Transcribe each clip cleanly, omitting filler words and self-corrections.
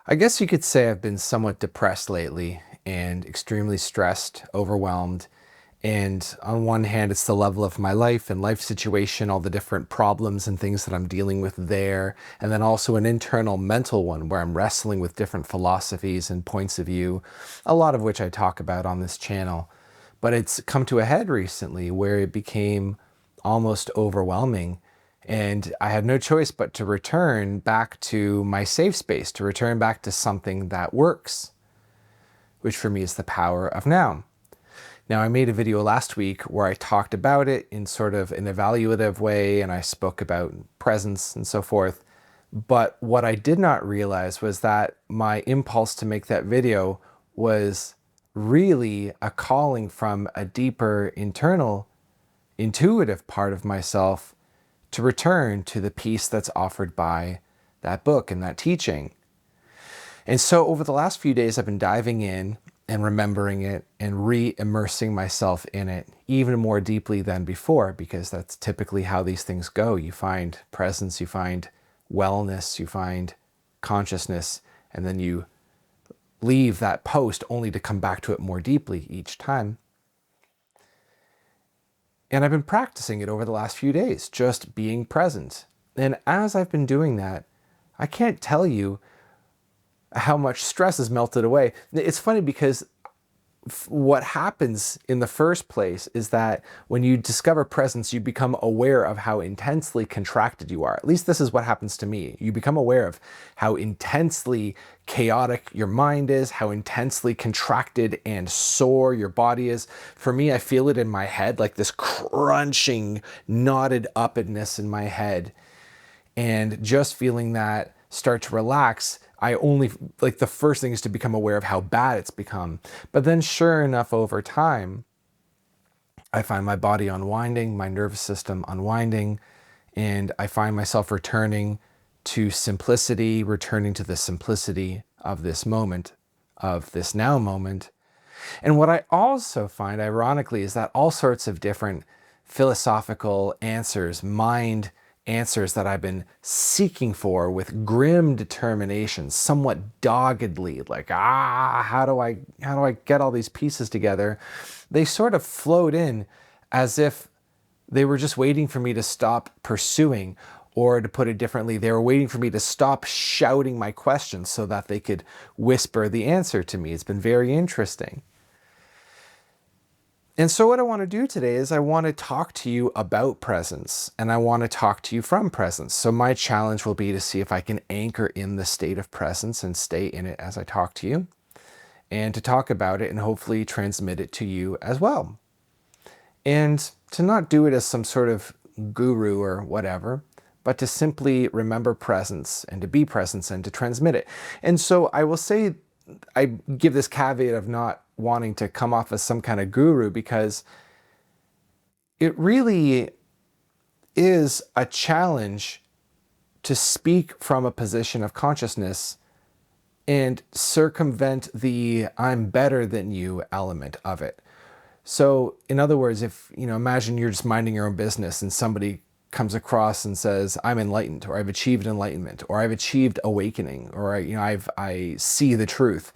I guess you could say I've been somewhat depressed lately and extremely stressed, overwhelmed. And on one hand, it's the level of my life and life situation, all the different problems and things that I'm dealing with there. And then also an internal mental one where I'm wrestling with different philosophies and points of view, a lot of which I talk about on this channel. But it's come to a head recently where it became almost overwhelming. And I had no choice but to return back to my safe space, to return back to something that works, which for me is the power of now. Now, I made a video last week where I talked about it in sort of an evaluative way, and I spoke about presence and so forth. But what I did not realize was that my impulse to make that video was really a calling from a deeper internal, intuitive part of myself to return to the peace that's offered by that book and that teaching. And so over the last few days, I've been diving in and remembering it and re-immersing myself in it even more deeply than before, because that's typically how these things go. You find presence, you find wellness, you find consciousness, and then you leave that post only to come back to it more deeply each time. And I've been practicing it over the last few days, just being present. And as I've been doing that, I can't tell you how much stress has melted away. It's funny because what happens in the first place is that when you discover presence, you become aware of how intensely contracted you are. At least this is what happens to me. You become aware of how intensely chaotic your mind is, how intensely contracted and sore your body is. For me, I feel it in my head, like this crunching, knotted upness in my head. And just feeling that start to relax, the first thing is to become aware of how bad it's become. But then sure enough, over time, I find my body unwinding, my nervous system unwinding, and I find myself returning to simplicity, returning to the simplicity of this moment, of this now moment. And what I also find, ironically, is that all sorts of different philosophical answers, mind answers that I've been seeking for with grim determination, somewhat doggedly, like, how do I get all these pieces together? They sort of flowed in as if they were just waiting for me to stop pursuing, or to put it differently, they were waiting for me to stop shouting my questions so that they could whisper the answer to me. It's been very interesting. And so what I want to do today is I want to talk to you about presence, and I want to talk to you from presence. So my challenge will be to see if I can anchor in the state of presence and stay in it as I talk to you, and to talk about it and hopefully transmit it to you as well. And to not do it as some sort of guru or whatever, but to simply remember presence and to be presence and to transmit it. And so I will say, I give this caveat of not wanting to come off as some kind of guru, because it really is a challenge to speak from a position of consciousness and circumvent the I'm better than you element of it. So in other words, if, imagine you're just minding your own business and somebody comes across and says, I'm enlightened, or I've achieved enlightenment, or I've achieved awakening, or I see the truth.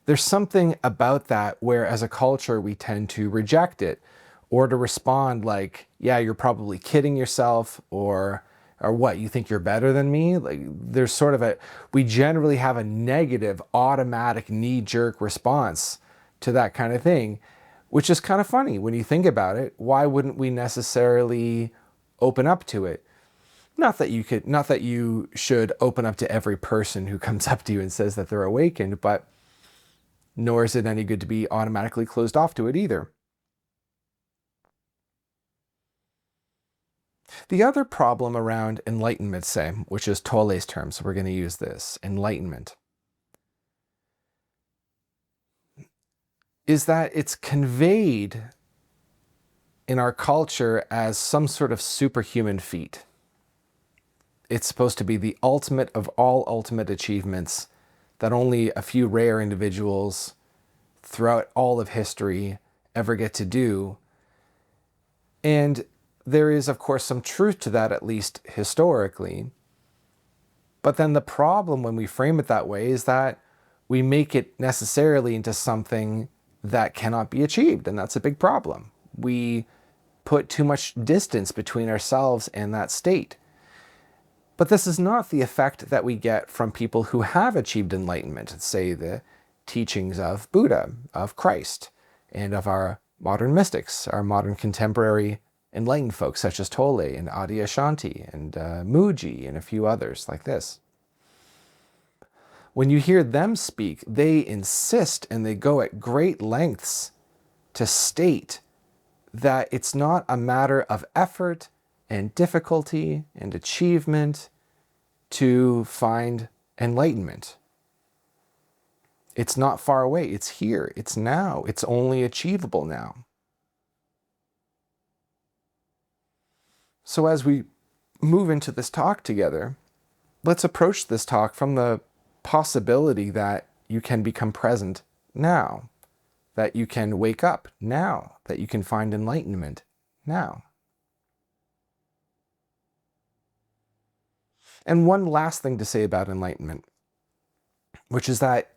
There's something about that where as a culture we tend to reject it, or to respond like, yeah, you're probably kidding yourself, or what, you think you're better than me? Like, there's sort of we generally have a negative, automatic, knee-jerk response to that kind of thing, which is kind of funny when you think about it. Why wouldn't we necessarily open up to it? Not that you should open up to every person who comes up to you and says that they're awakened, but nor is it any good to be automatically closed off to it either. The other problem around enlightenment, say, which is Tolle's term, so we're going to use this, enlightenment, is that it's conveyed in our culture as some sort of superhuman feat. It's supposed to be the ultimate of all ultimate achievements that only a few rare individuals throughout all of history ever get to do. And there is, of course, some truth to that, at least historically. But then the problem when we frame it that way is that we make it necessarily into something that cannot be achieved. And that's a big problem. We put too much distance between ourselves and that state. But this is not the effect that we get from people who have achieved enlightenment, say the teachings of Buddha, of Christ, and of our modern mystics, our modern contemporary enlightened folks such as Tolle and Adyashanti and Muji and a few others like this. When you hear them speak, they insist and they go at great lengths to state that it's not a matter of effort and difficulty and achievement to find enlightenment. It's not far away. It's here. It's now. It's only achievable now. So as we move into this talk together, let's approach this talk from the possibility that you can become present now, that you can wake up now, that you can find enlightenment now. And one last thing to say about enlightenment, which is that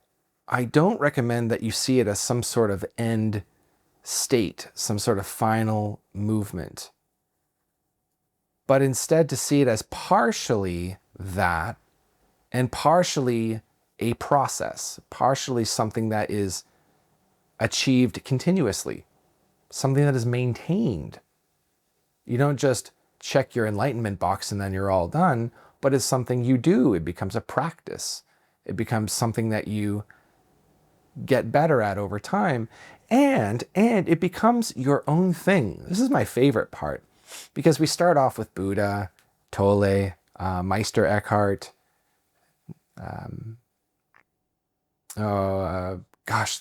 I don't recommend that you see it as some sort of end state, some sort of final movement, but instead to see it as partially that and partially a process, partially something that is achieved continuously, something that is maintained. You don't just check your enlightenment box and then you're all done, but it's something you do. It becomes a practice. It becomes something that you get better at over time, and it becomes your own thing. This is my favorite part, because we start off with Buddha, Tolle, Meister Eckhart, gosh,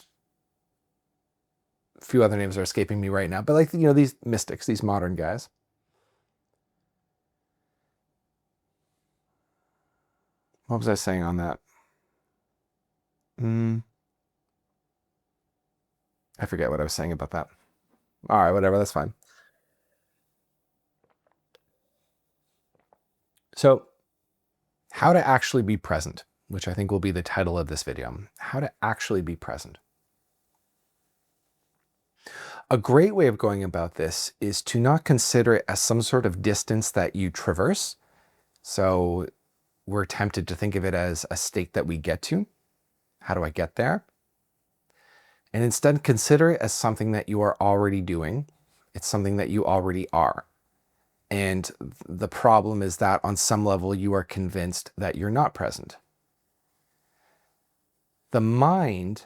a few other names are escaping me right now, but like, these mystics, these modern guys. What was I saying on that? I forget what I was saying about that. All right, whatever, that's fine. So, how to actually be present, which I think will be the title of this video. How to actually be present. A great way of going about this is to not consider it as some sort of distance that you traverse. So we're tempted to think of it as a state that we get to. How do I get there? And instead consider it as something that you are already doing. It's something that you already are. And the problem is that on some level you are convinced that you're not present. The mind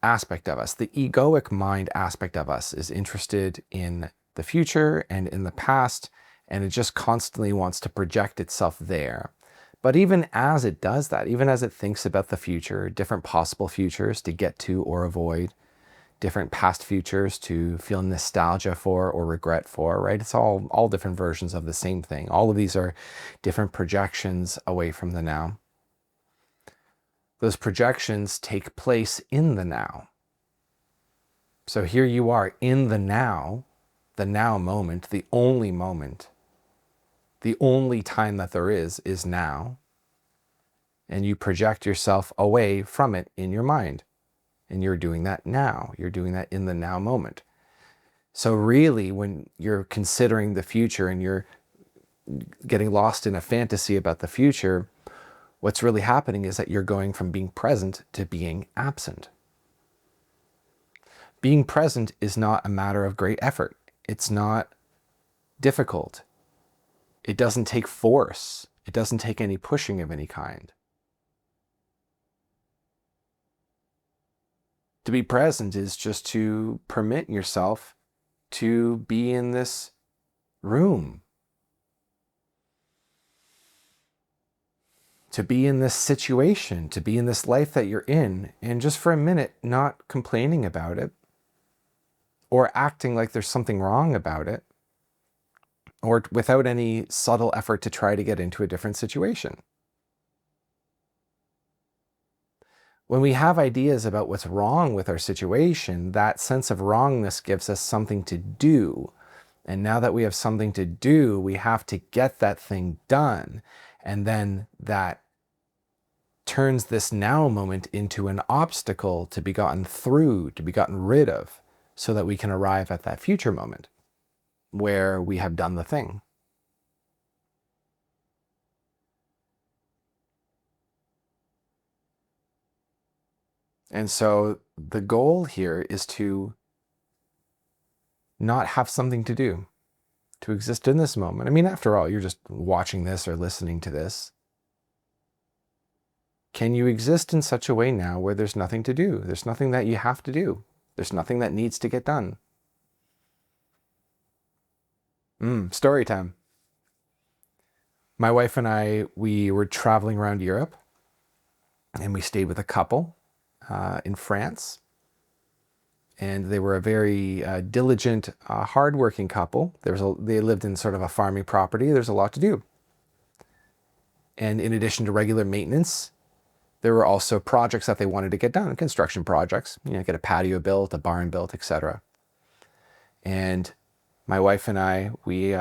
aspect of us, the egoic mind aspect of us, is interested in the future and in the past, and it just constantly wants to project itself there. But even as it does that, even as it thinks about the future, different possible futures to get to or avoid, different past futures to feel nostalgia for or regret for, right? It's all different versions of the same thing. All of these are different projections away from the now. Those projections take place in the now. So here you are in the now moment, the only moment. The only time that there is now. And you project yourself away from it in your mind. And you're doing that now. You're doing that in the now moment. So really, when you're considering the future and you're getting lost in a fantasy about the future, what's really happening is that you're going from being present to being absent. Being present is not a matter of great effort. It's not difficult. It doesn't take force. It doesn't take any pushing of any kind. To be present is just to permit yourself to be in this room, to be in this situation, to be in this life that you're in, and just for a minute not complaining about it or acting like there's something wrong about it, or without any subtle effort to try to get into a different situation. When we have ideas about what's wrong with our situation, that sense of wrongness gives us something to do. And now that we have something to do, we have to get that thing done. And then that turns this now moment into an obstacle to be gotten through, to be gotten rid of, so that we can arrive at that future moment where we have done the thing. And so the goal here is to not have something to do, to exist in this moment. I mean, after all, you're just watching this or listening to this. Can you exist in such a way now where there's nothing to do? There's nothing that you have to do. There's nothing that needs to get done. Story time. My wife and I, we were traveling around Europe, and we stayed with a couple in France. And they were a very diligent, hardworking couple. They lived in sort of a farming property. There's a lot to do. And in addition to regular maintenance, there were also projects that they wanted to get done, construction projects, get a patio built, a barn built, etc. And my wife and I, we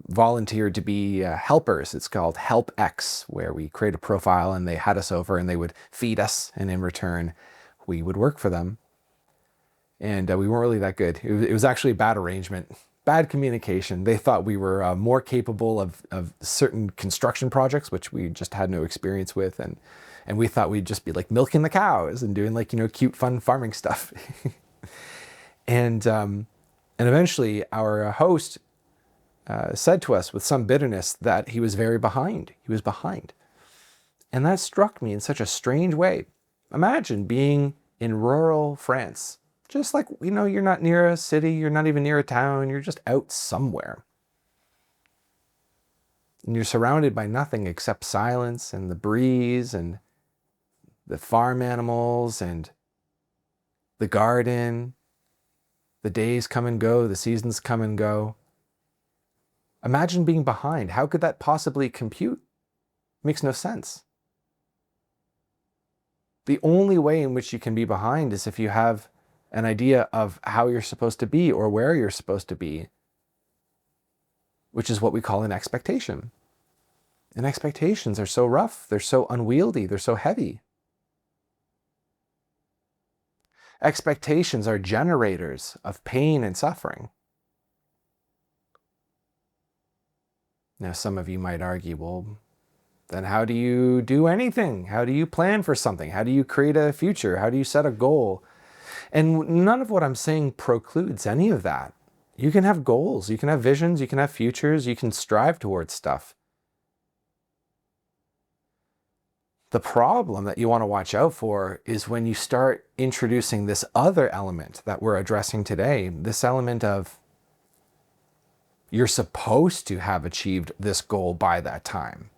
volunteered to be helpers. It's called Help X, where we create a profile and they had us over and they would feed us, and in return, we would work for them. And we weren't really that good. It was actually a bad arrangement, bad communication. They thought we were more capable of certain construction projects, which we just had no experience with. And we thought we'd just be like milking the cows and doing like, cute, fun farming stuff. And eventually our host said to us with some bitterness that he was very behind. He was behind. And that struck me in such a strange way. Imagine being in rural France. Just like, you're not near a city, you're not even near a town, you're just out somewhere. And you're surrounded by nothing except silence and the breeze and the farm animals and the garden. The days come and go, the seasons come and go. Imagine being behind. How could that possibly compute? Makes no sense. The only way in which you can be behind is if you have an idea of how you're supposed to be or where you're supposed to be, which is what we call an expectation. And expectations are so rough, they're so unwieldy, they're so heavy. Expectations are generators of pain and suffering. Now, some of you might argue, well, then how do you do anything? How do you plan for something? How do you create a future? How do you set a goal? And none of what I'm saying precludes any of that. You can have goals, you can have visions, you can have futures, you can strive towards stuff. The problem that you want to watch out for is when you start introducing this other element that we're addressing today, this element of you're supposed to have achieved this goal by that time,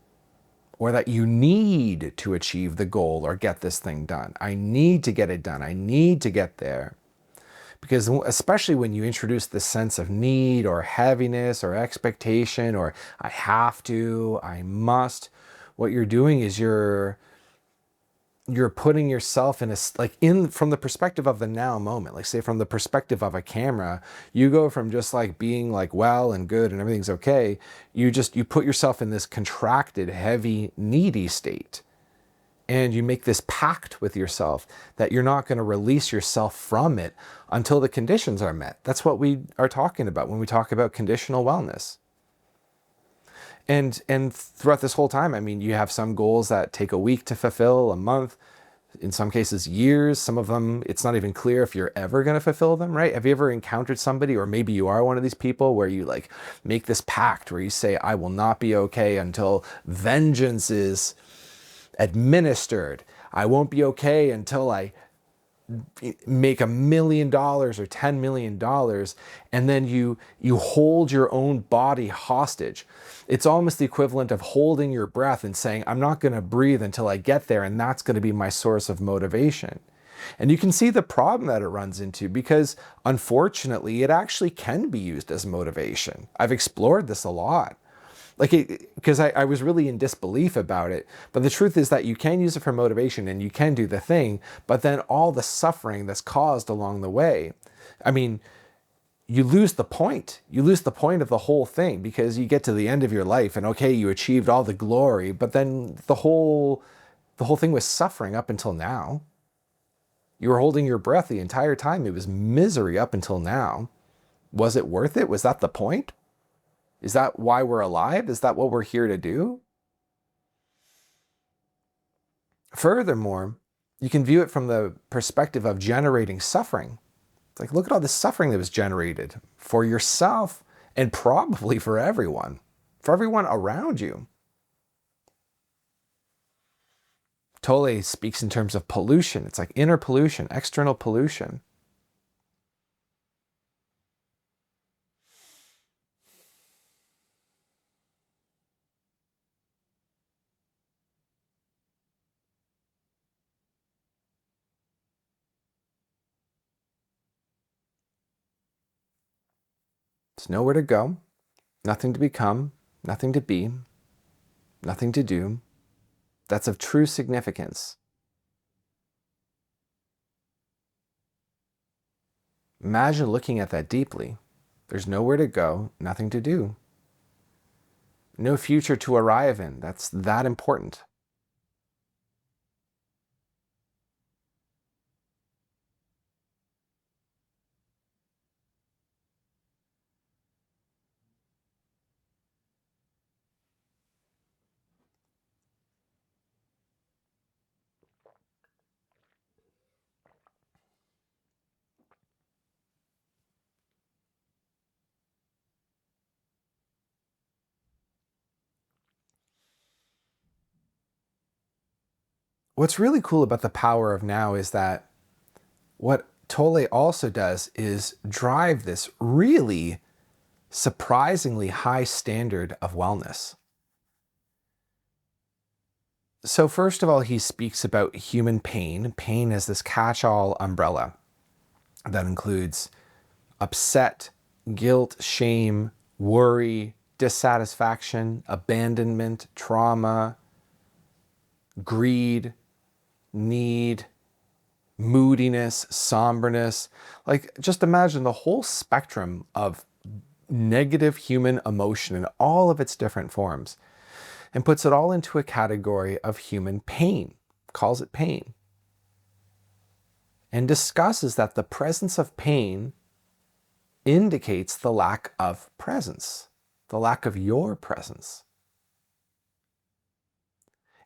or that you need to achieve the goal or get this thing done. I need to get it done. I need to get there. Because especially when you introduce this sense of need or heaviness or expectation or I have to, I must, what you're doing is you're putting yourself in from the perspective of the now moment, like say from the perspective of a camera, you go from just like being like well and good and everything's okay, you put yourself in this contracted, heavy, needy state. And you make this pact with yourself that you're not going to release yourself from it until the conditions are met. That's what we are talking about when we talk about conditional wellness. And throughout this whole time, I mean, you have some goals that take a week to fulfill, a month, in some cases years. Some of them, it's not even clear if you're ever going to fulfill them, right? Have you ever encountered somebody, or maybe you are one of these people where you like make this pact where you say, I will not be okay until vengeance is administered. I won't be okay until I make $1 million or $10 million, and then you hold your own body hostage. It's almost the equivalent of holding your breath and saying, I'm not going to breathe until I get there, and that's going to be my source of motivation. And you can see the problem that it runs into, because unfortunately it actually can be used as motivation. I've explored this a lot. Because I was really in disbelief about it. But the truth is that you can use it for motivation and you can do the thing, but then all the suffering that's caused along the way, I mean, you lose the point. You lose the point of the whole thing, because you get to the end of your life and okay, you achieved all the glory, but then the whole The whole thing was suffering up until now. You were holding your breath the entire time. It was misery up until now. Was it worth it? Was that the point? Is that why we're alive? Is that what we're here to do? Furthermore, you can view it from the perspective of generating suffering. It's like, look at all the suffering that was generated for yourself and probably for everyone around you. Tolle speaks in terms of pollution. It's like inner pollution, external pollution. It's nowhere to go, nothing to become, nothing to be, nothing to do. That's of true significance. Imagine looking at that deeply. There's nowhere to go, nothing to do. No future to arrive in. That's that important. What's really cool about the power of now is that what Tolle also does is drive this really surprisingly high standard of wellness. So first of all, he speaks about human pain. Pain is this catch-all umbrella that includes upset, guilt, shame, worry, dissatisfaction, abandonment, trauma, greed, need, moodiness, somberness. Like, just imagine the whole spectrum of negative human emotion in all of its different forms, and puts it all into a category of human pain, calls it pain, and discusses that the presence of pain indicates the lack of presence, the lack of your presence.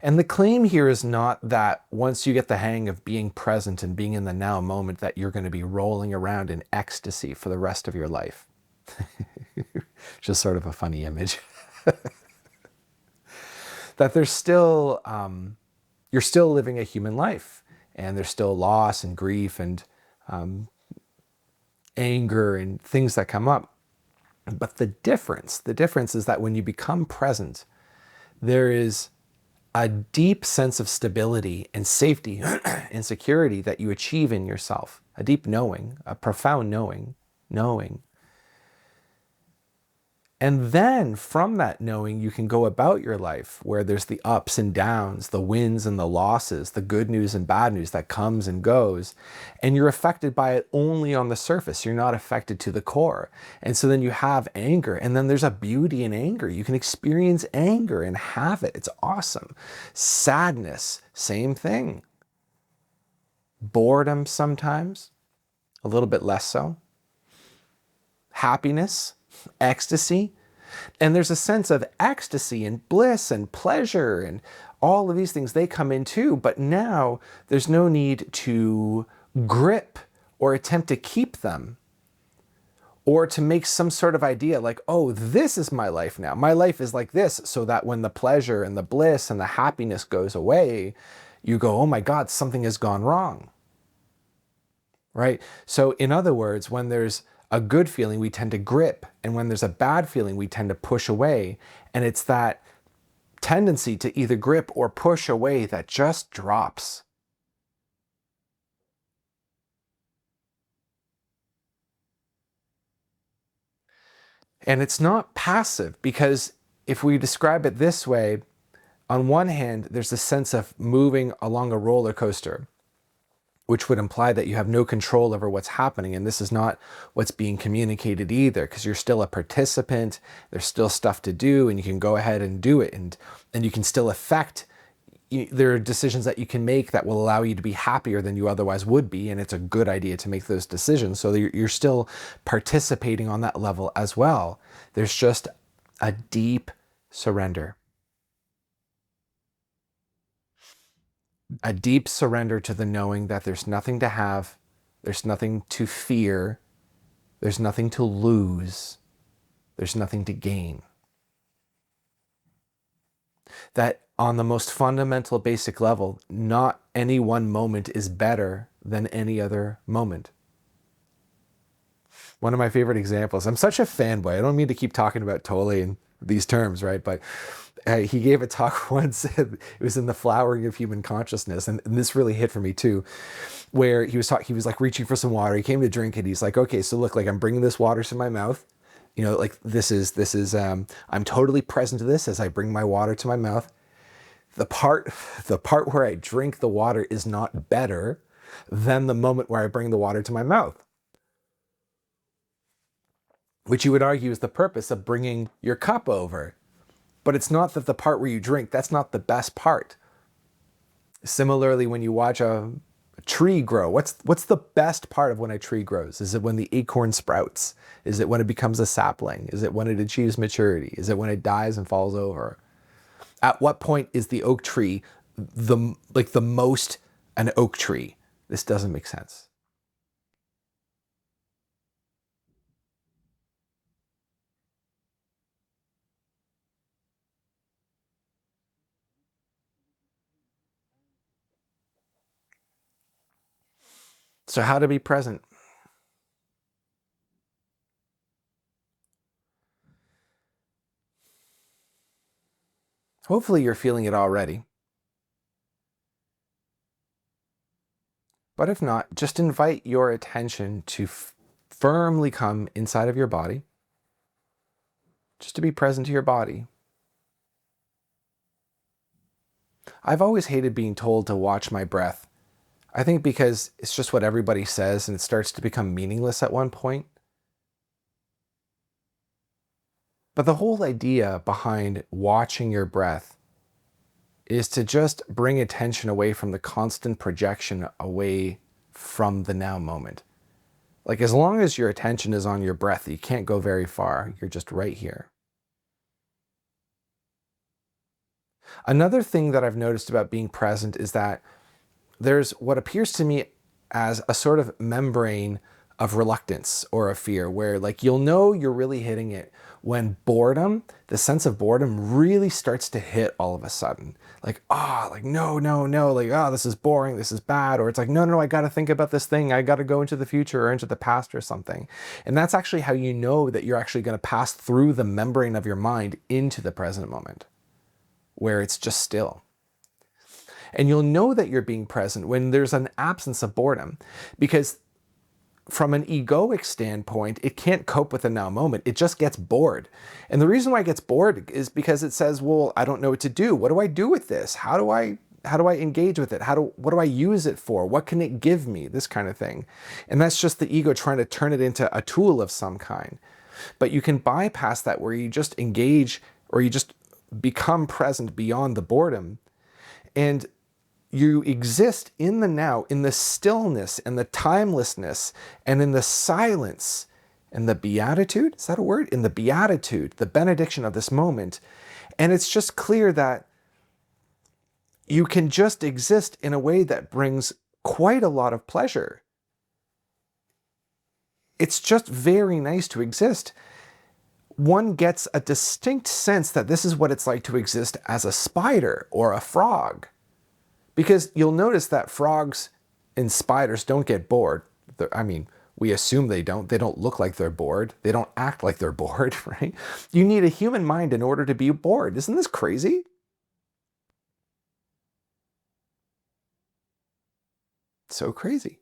And the claim here is not that once you get the hang of being present and being in the now moment that you're going to be rolling around in ecstasy for the rest of your life. Just sort of a funny image. That there's still, you're still living a human life, and there's still loss and grief and anger and things that come up. But the difference is that when you become present, there is a deep sense of stability and safety and security that you achieve in yourself, a deep knowing, a profound knowing. And then from that knowing, you can go about your life where there's the ups and downs, the wins and the losses, the good news and bad news that comes and goes. And you're affected by it only on the surface. You're not affected to the core. And so then you have anger, and then there's a beauty in anger. You can experience anger and have it. It's awesome. Sadness, same thing. Boredom sometimes, a little bit less so. Happiness, ecstasy. And there's a sense of ecstasy and bliss and pleasure and all of these things, they come in too. But now there's no need to grip or attempt to keep them, or to make some sort of idea like, oh, this is my life now. My life is like this, so that when the pleasure and the bliss and the happiness goes away, you go, oh my God, something has gone wrong. Right? So in other words, when there's a good feeling, we tend to grip. And when there's a bad feeling, we tend to push away. And it's that tendency to either grip or push away that just drops. And it's not passive, because if we describe it this way, on one hand, there's a sense of moving along a roller coaster, which would imply that you have no control over what's happening. And this is not what's being communicated either, because you're still a participant. There's still stuff to do, and you can go ahead and do it. And you can still affect there are decisions that you can make that will allow you to be happier than you otherwise would be, and it's a good idea to make those decisions. So you're still participating on that level as well. There's just a deep surrender. A deep surrender to the knowing that there's nothing to have, there's nothing to fear, there's nothing to lose, there's nothing to gain. That on the most fundamental basic level, not any one moment is better than any other moment. One of my favorite examples, I'm such a fanboy, I don't mean to keep talking about Tolle in these terms, right? But he gave a talk once, it was in the flowering of human consciousness, and this really hit for me too, where he was like reaching for some water, he came to drink it, he's like, okay, so look, like I'm bringing this water to my mouth, you know, like this is I'm totally present to this as I bring my water to my mouth. The part where I drink the water is not better than the moment where I bring the water to my mouth, which you would argue is the purpose of bringing your cup over. But it's not that the part where you drink, that's not the best part. Similarly, when you watch a tree grow, what's the best part of when a tree grows? Is it when the acorn sprouts? Is it when it becomes a sapling? Is it when it achieves maturity? Is it when it dies and falls over? At what point is the oak tree the most an oak tree? This doesn't make sense. So how to be present? Hopefully you're feeling it already. But if not, just invite your attention to firmly come inside of your body, just to be present to your body. I've always hated being told to watch my breath. I think because it's just what everybody says and it starts to become meaningless at one point. But the whole idea behind watching your breath is to just bring attention away from the constant projection away from the now moment. Like as long as your attention is on your breath, you can't go very far. You're just right here. Another thing that I've noticed about being present is that there's what appears to me as a sort of membrane of reluctance or of fear, where like you'll know you're really hitting it when boredom, the sense of boredom really starts to hit all of a sudden. Like, no, like, this is boring, this is bad. Or it's like, no, I gotta think about this thing. I gotta go into the future or into the past or something. And that's actually how you know that you're actually gonna pass through the membrane of your mind into the present moment, where it's just still. And you'll know that you're being present when there's an absence of boredom, because from an egoic standpoint, it can't cope with the now moment. It just gets bored. And the reason why it gets bored is because it says, well, I don't know what to do. What do I do with this? How do I engage with it? What do I use it for? What can it give me? This kind of thing. And that's just the ego trying to turn it into a tool of some kind. But you can bypass that, where you just engage, or you just become present beyond the boredom. And you exist in the now, in the stillness and the timelessness and in the silence and the beatitude. Is that a word? In the beatitude, the benediction of this moment. And it's just clear that you can just exist in a way that brings quite a lot of pleasure. It's just very nice to exist. One gets a distinct sense that this is what it's like to exist as a spider or a frog. Because you'll notice that frogs and spiders don't get bored. I mean, we assume they don't. They don't look like they're bored. They don't act like they're bored, right? You need a human mind in order to be bored. Isn't this crazy? So crazy.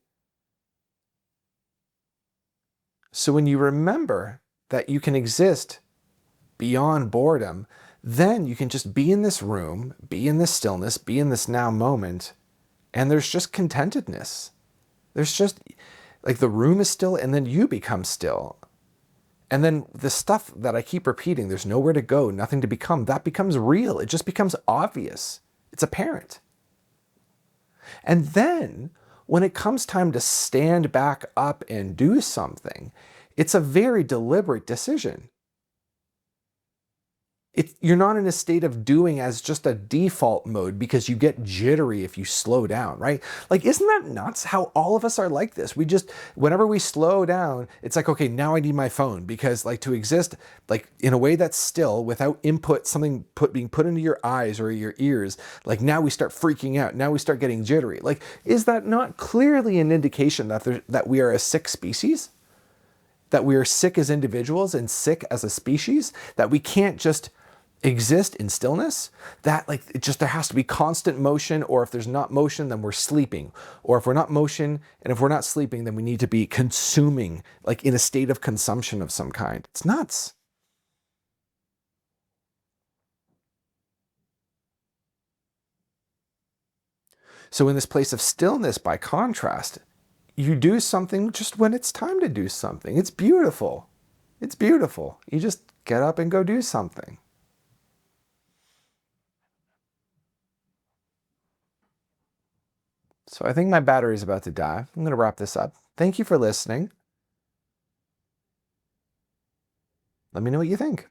So when you remember that you can exist beyond boredom, then you can just be in this room, be in this stillness, be in this now moment, and there's just contentedness. There's just, like, the room is still, and then you become still. And then the stuff that I keep repeating, there's nowhere to go, nothing to become, that becomes real. It just becomes obvious. It's apparent. And then when it comes time to stand back up and do something, it's a very deliberate decision. You're not in a state of doing as just a default mode because you get jittery if you slow down, right? Like, isn't that nuts how all of us are like this? We just, whenever we slow down, it's like, okay, now I need my phone because, like, to exist, like, in a way that's still without input, something being put into your eyes or your ears, like, now we start freaking out. Now we start getting jittery. Like, is that not clearly an indication that we are a sick species? That we are sick as individuals and sick as a species? That we can't just exist in stillness, that like it just there has to be constant motion, or if there's not motion then we're sleeping, or if we're not motion and if we're not sleeping then we need to be consuming, like in a state of consumption of some kind. It's nuts. So in this place of stillness, by contrast, you do something just when it's time to do something. It's beautiful. It's beautiful. You just get up and go do something. So I think my battery's about to die. I'm going to wrap this up. Thank you for listening. Let me know what you think.